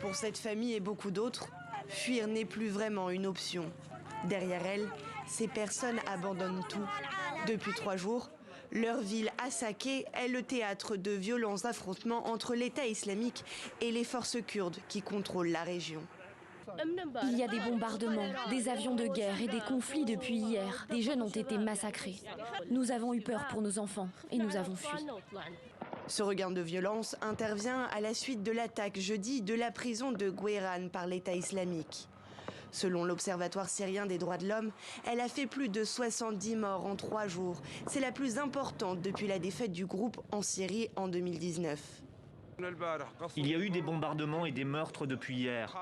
Pour cette famille et beaucoup d'autres, fuir n'est plus vraiment une option. Derrière elles, ces personnes abandonnent tout. Depuis 3 jours, leur ville Hasakeh est le théâtre de violents affrontements entre l'État islamique et les forces kurdes qui contrôlent la région. Il y a des bombardements, des avions de guerre et des conflits depuis hier. Des jeunes ont été massacrés. Nous avons eu peur pour nos enfants et nous avons fui. Ce regain de violence intervient à la suite de l'attaque jeudi de la prison de Gueyran par l'État islamique. Selon l'Observatoire syrien des droits de l'homme, elle a fait plus de 70 morts en 3 jours. C'est la plus importante depuis la défaite du groupe en Syrie en 2019. Il y a eu des bombardements et des meurtres depuis hier.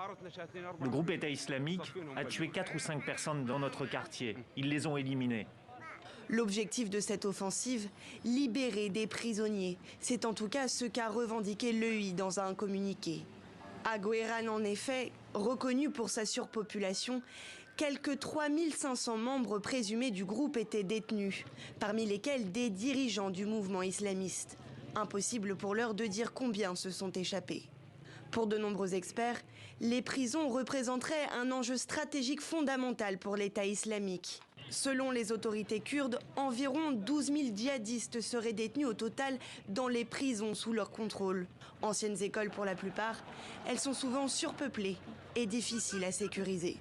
Le groupe État islamique a tué 4 ou 5 personnes dans notre quartier. Ils les ont éliminées. L'objectif de cette offensive, libérer des prisonniers. C'est en tout cas ce qu'a revendiqué l'EI dans un communiqué. À Gueyran, en effet, reconnu pour sa surpopulation, quelques 3500 membres présumés du groupe étaient détenus, parmi lesquels des dirigeants du mouvement islamiste. Impossible pour l'heure de dire combien se sont échappés. Pour de nombreux experts, les prisons représenteraient un enjeu stratégique fondamental pour l'État islamique. Selon les autorités kurdes, environ 12 000 djihadistes seraient détenus au total dans les prisons sous leur contrôle. Anciennes écoles pour la plupart, elles sont souvent surpeuplées et difficiles à sécuriser.